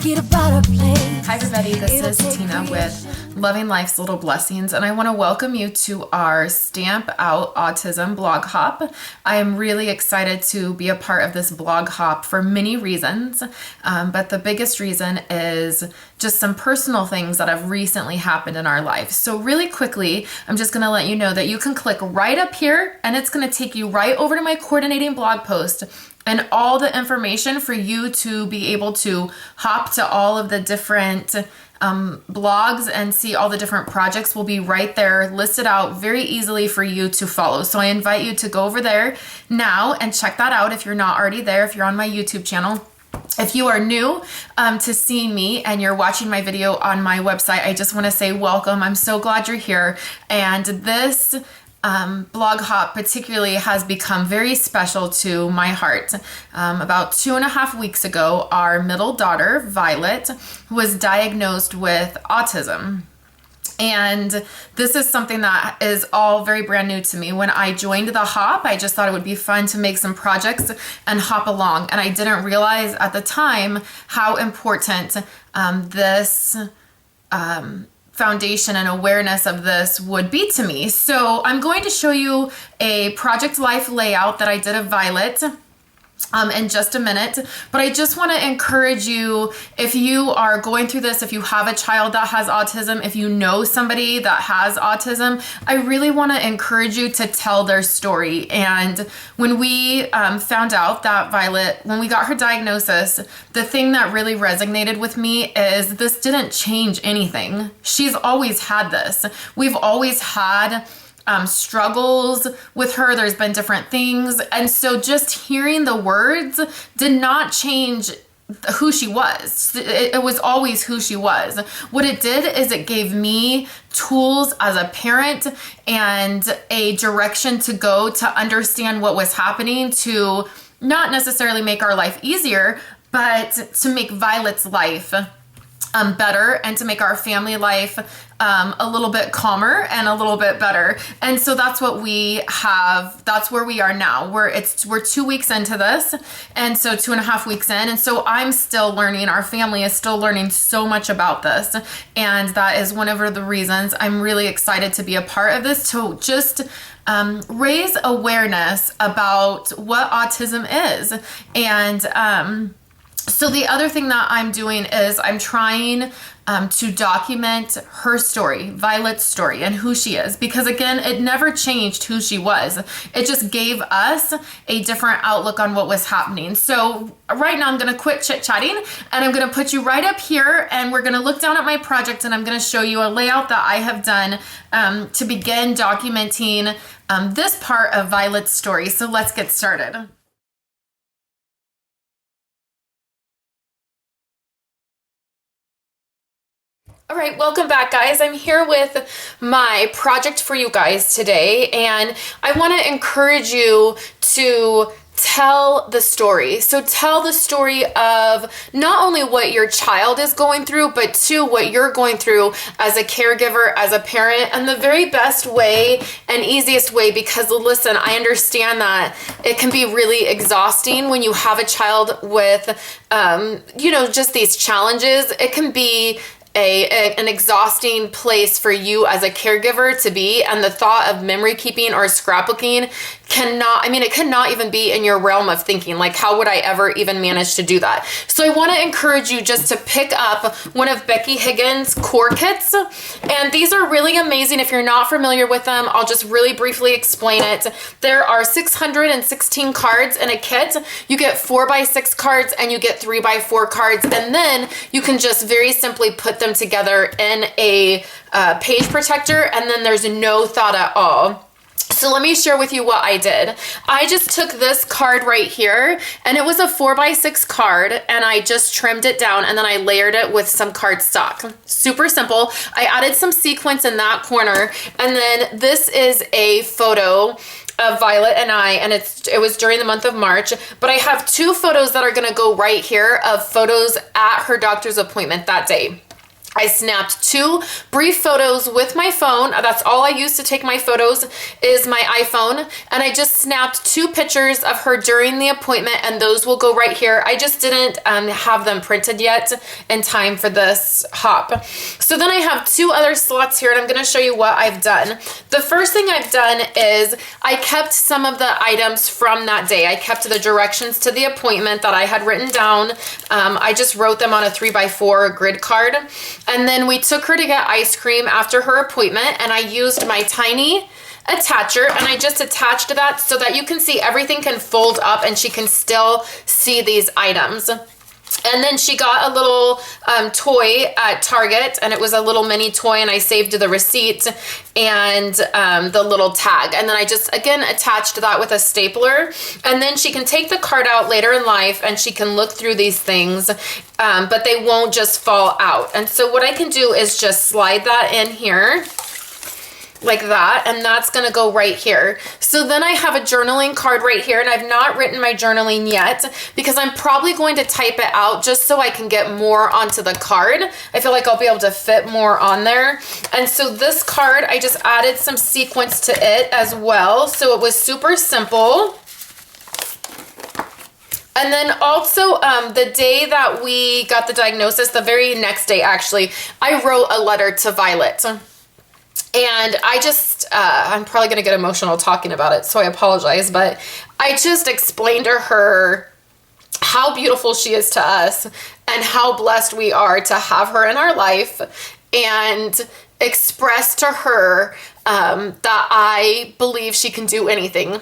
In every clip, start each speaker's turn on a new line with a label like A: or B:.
A: make it a better place.
B: Hi everybody, this is Tina with Loving Life's Little Blessings, and I want to welcome you to our Stamp Out Autism blog hop. I am really excited to be a part of this blog hop for many reasons, but the biggest reason is just some personal things that have recently happened in our life. So really quickly, I'm just going to let you know that you can click right up here and it's going to take you right over to my coordinating blog post and all the information for you to be able to hop to all of the different blogs and see all the different projects will be right there listed out very easily for you to follow. So I invite you to go over there now and check that out if you're not already there, if you're on my YouTube channel. If you are new to seeing me and you're watching my video on my website, I just want to say welcome. I'm so glad you're here. And this blog hop particularly has become very special to my heart. About 2.5 weeks ago, our middle daughter, Violet, was diagnosed with autism. And this is something that is all very brand new to me. When I joined the hop, I just thought it would be fun to make some projects and hop along. And I didn't realize at the time how important this foundation and awareness of this would be to me. So I'm going to show you a project life layout that I did of Violet in just a minute, but I just want to encourage you, if you are going through this, if you have a child that has autism, if you know somebody that has autism, I really want to encourage you to tell their story. And when we found out that Violet, when we got her diagnosis, the thing that really resonated with me is this didn't change anything. She's always had this. We've always had struggles with her. There's been different things. And so just hearing the words did not change who she was. It was always who she was. What it did is it gave me tools as a parent and a direction to go to understand what was happening, to not necessarily make our life easier, but to make Violet's life better and to make our family life a little bit calmer and a little bit better. And so that's what we have. That's where we are now. We're 2 weeks into this. And so 2.5 weeks in. And so I'm still learning. Our family is still learning so much about this. And that is one of the reasons I'm really excited to be a part of this, to just raise awareness about what autism is. And so the other thing that I'm doing is I'm trying to document her story, Violet's story, and who she is. Because again, it never changed who she was. It just gave us a different outlook on what was happening. So right now I'm going to quit chit-chatting and I'm going to put you right up here and we're going to look down at my project and I'm going to show you a layout that I have done to begin documenting this part of Violet's story. So let's get started. All right, welcome back, guys. I'm here with my project for you guys today, and I want to encourage you to tell the story. So tell the story of not only what your child is going through, but too what you're going through as a caregiver, as a parent, and the very best way and easiest way, because listen, I understand that it can be really exhausting when you have a child with, just these challenges. It can be an exhausting place for you as a caregiver to be, and the thought of memory keeping or scrapbooking it cannot even be in your realm of thinking. Like, how would I ever even manage to do that? So I want to encourage you just to pick up one of Becky Higgins' core kits, and these are really amazing. If you're not familiar with them, I'll just really briefly explain it. There are 616 cards in a kit. You get 4x6 cards and you get 3x4 cards, and then you can just very simply put them together in a page protector, and then there's no thought at all. So let me share with you what I did. I just took this card right here, and it was a 4x6 card, and I just trimmed it down and then I layered it with some cardstock. Super simple. I added some sequins in that corner, and then this is a photo of Violet and I, and it was during the month of March, but I have 2 photos that are gonna go right here of photos at her doctor's appointment that day. I snapped 2 brief photos with my phone. That's all I use to take my photos is my iPhone. And I just snapped 2 pictures of her during the appointment, and those will go right here. I just didn't have them printed yet in time for this hop. So then I have 2 other slots here, and I'm gonna show you what I've done. The first thing I've done is I kept some of the items from that day. I kept the directions to the appointment that I had written down. I just wrote them on a 3x4 grid card. And then we took her to get ice cream after her appointment, and I used my tiny attacher, and I just attached that so that you can see everything can fold up and she can still see these items. And then she got a little toy at Target, and it was a little mini toy, and I saved the receipt and the little tag. And then I just, again, attached that with a stapler. And then she can take the card out later in life, and she can look through these things, but they won't just fall out. And so what I can do is just slide that in here, like that, and that's gonna go right here. So then I have a journaling card right here, and I've not written my journaling yet because I'm probably going to type it out just so I can get more onto the card. I feel like I'll be able to fit more on there. And so this card, I just added some sequence to it as well. So it was super simple. And then also the day that we got the diagnosis, the very next day actually, I wrote a letter to Violet. And I just, I'm probably going to get emotional talking about it, so I apologize, but I just explained to her how beautiful she is to us and how blessed we are to have her in our life, and expressed to her that I believe she can do anything.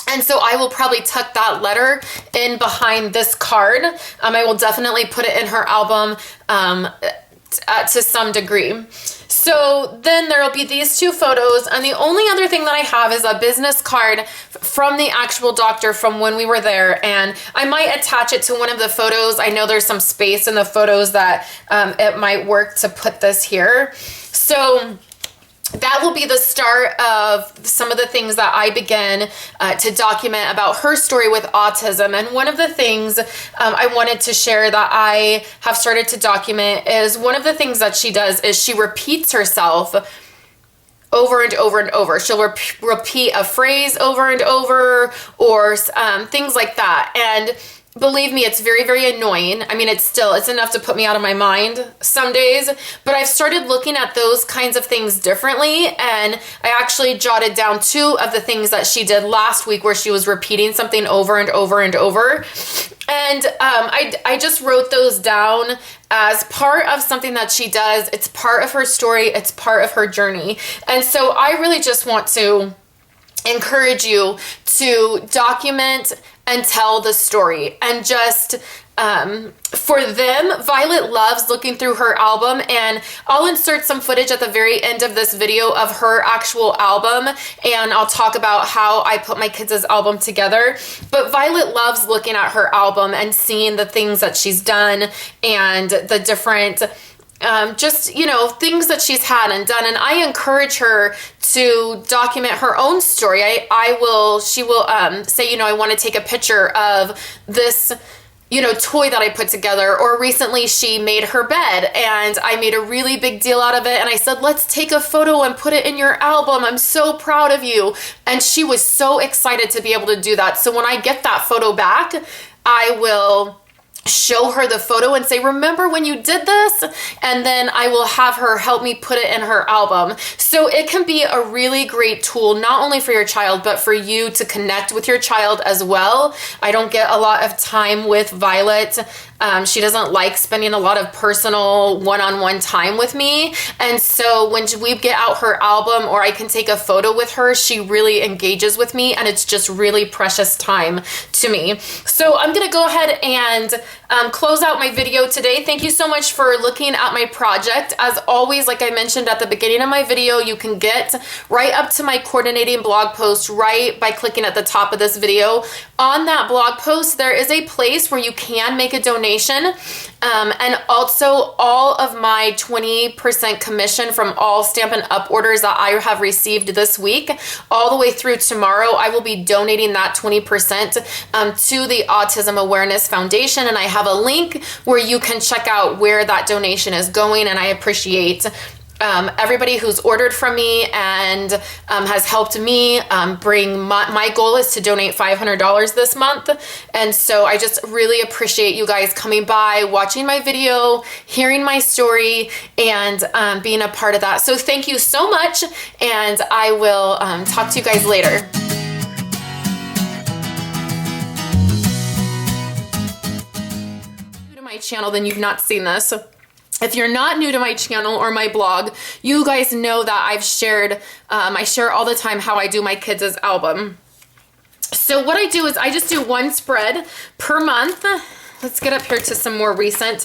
B: And so I will probably tuck that letter in behind this card. I will definitely put it in her album to some degree. So then there will be these 2 photos, and the only other thing that I have is a business card from the actual doctor from when we were there, and I might attach it to one of the photos. I know there's some space in the photos that it might work to put this here. So that will be the start of some of the things that I begin to document about her story with autism. And one of the things I wanted to share that I have started to document is one of the things that she does is she repeats herself over and over and over. She'll repeat a phrase over and over, or things like that. And believe me, it's very, very annoying. I mean, it's enough to put me out of my mind some days, but I've started looking at those kinds of things differently, and I actually jotted down 2 of the things that she did last week where she was repeating something over and over and over. And I just wrote those down as part of something that she does. It's part of her story. It's part of her journey. And so I really just want to encourage you to document and tell the story. And just for them, Violet loves looking through her album, and I'll insert some footage at the very end of this video of her actual album, and I'll talk about how I put my kids' album together. But Violet loves looking at her album and seeing the things that she's done and the different just, you know, things that she's had and done. And I encourage her to document her own story. She will say, you know, I want to take a picture of this, you know, toy that I put together. Or recently she made her bed and I made a really big deal out of it. And I said, let's take a photo and put it in your album. I'm so proud of you. And she was so excited to be able to do that. So when I get that photo back, I will show her the photo and say, remember when you did this? And then I will have her help me put it in her album. So it can be a really great tool, not only for your child, but for you to connect with your child as well. I don't get a lot of time with Violet. She doesn't like spending a lot of personal one-on-one time with me. And so when we get out her album or I can take a photo with her, she really engages with me, and it's just really precious time to me. So I'm gonna go ahead and close out my video today. Thank you so much for looking at my project. As always, like I mentioned at the beginning of my video, you can get right up to my coordinating blog post right by clicking at the top of this video. On that blog post, there is a place where you can make a donation donation. And also all of my 20% commission from all Stampin' Up! Orders that I have received this week, all the way through tomorrow, I will be donating that 20% to the Autism Awareness Foundation. And I have a link where you can check out where that donation is going. And I appreciate everybody who's ordered from me and has helped me bring my goal is to donate $500 this month. And so I just really appreciate you guys coming by, watching my video, hearing my story, and being a part of that. So thank you so much, and I will talk to you guys later. To my channel, then you've not seen this. If you're not new to my channel or my blog, you guys know that I've shared, I share all the time how I do my kids' album. So what I do is I just do one spread per month. Let's get up here to some more recent,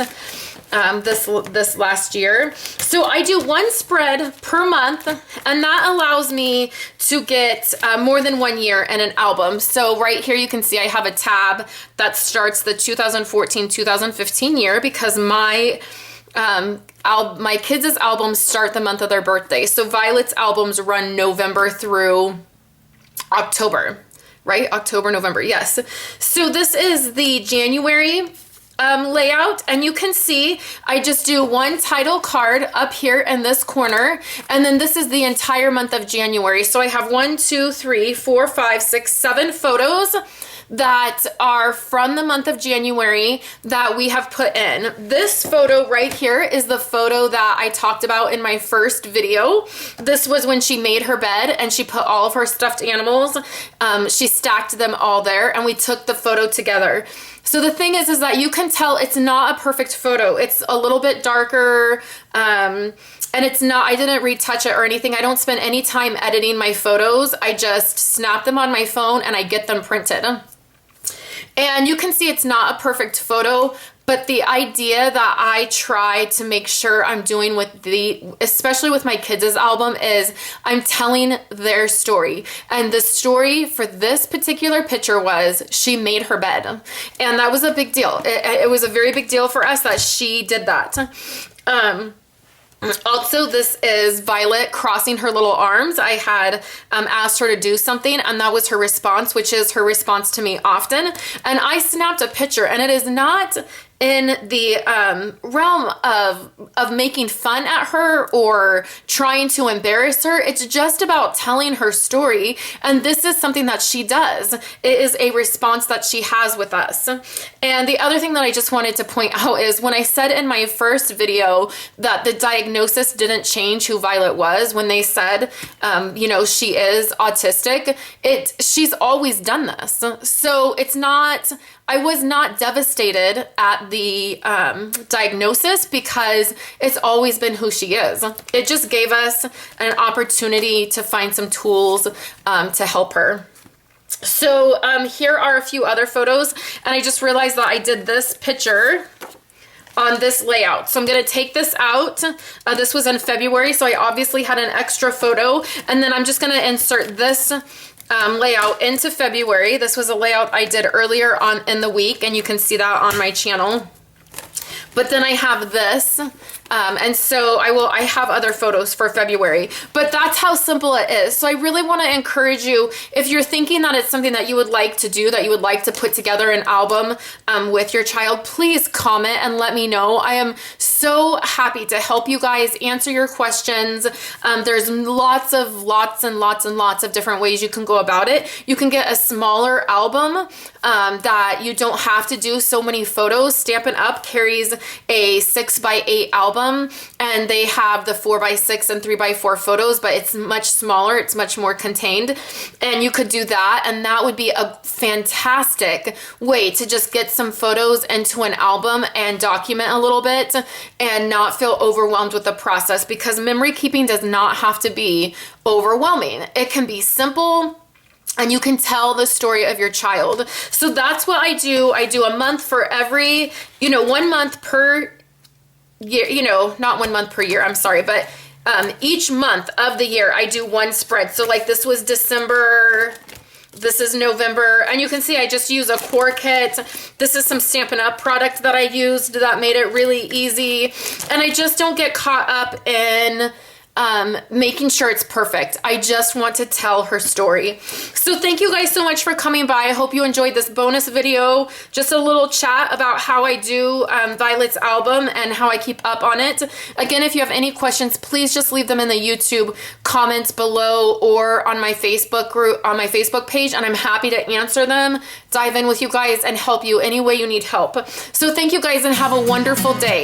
B: this last year. So I do one spread per month, and that allows me to get more than 1 year in an album. So right here you can see I have a tab that starts the 2014-2015 year because my kids' albums start the month of their birthday. So Violet's albums run November through October, right? October, November, yes. So this is the January layout, and you can see I just do one title card up here in this corner, and then this is the entire month of January. So I have 1, 2, 3, 4, 5, 6, 7 photos that are from the month of January that we have put in. This photo right here is the photo that I talked about in my first video. This was when she made her bed and she put all of her stuffed animals. She stacked them all there, and we took the photo together. So the thing is that you can tell it's not a perfect photo. It's a little bit darker, and it's not, I didn't retouch it or anything. I don't spend any time editing my photos. I just snap them on my phone and I get them printed. And you can see it's not a perfect photo, but the idea that I try to make sure I'm doing with especially with my kids' album, is I'm telling their story. And the story for this particular picture was she made her bed. And that was a big deal. It was a very big deal for us that she did that. Also, this is Violet crossing her little arms. I had asked her to do something, and that was her response, which is her response to me often. And I snapped a picture, and it is not in the realm of making fun at her or trying to embarrass her. It's just about telling her story, and this is something that she does. It is a response that she has with us. And the other thing that I just wanted to point out is when I said in my first video that the diagnosis didn't change who Violet was, when they said, you know, she is autistic, she's always done this. So it's not, I was not devastated at the diagnosis because it's always been who she is. It just gave us an opportunity to find some tools to help her. So here are a few other photos, and I just realized that I did this picture on this layout. So I'm going to take this out. This was in February, so I obviously had an extra photo, and then I'm just going to insert this layout into February. This was a layout I did earlier on in the week, and you can see that on my channel. But then I have this, and so I have other photos for February, but that's how simple it is. So I really want to encourage you, if you're thinking that it's something that you would like to do, that you would like to put together an album with your child, please comment and let me know. I am so happy to help you guys answer your questions. There's lots and lots of different ways you can go about it. You can get a smaller album that you don't have to do so many photos. Stampin' Up! Carries a 6x8 album, and they have the 4x6 and 3x4 photos, but it's much smaller. It's much more contained, and you could do that, and that would be a fantastic way to just get some photos into an album and document a little bit and not feel overwhelmed with the process, because memory keeping does not have to be overwhelming. It can be simple, and you can tell the story of your child. So that's what I do. I do a month for every, 1 month per year, not 1 month per year, I'm sorry, but each month of the year I do one spread. So like this was December This is November, and you can see I just use a core kit. This is some Stampin' Up! Product that I used that made it really easy, and I just don't get caught up in making sure it's perfect. I just want to tell her story. So thank you guys so much for coming by. I hope you enjoyed this bonus video. Just a little chat about how I do Violet's album and how I keep up on it. Again, if you have any questions, please just leave them in the YouTube comments below or on my Facebook group, on my Facebook page, and I'm happy to answer them, dive in with you guys, and help you any way you need help. So thank you guys and have a wonderful day.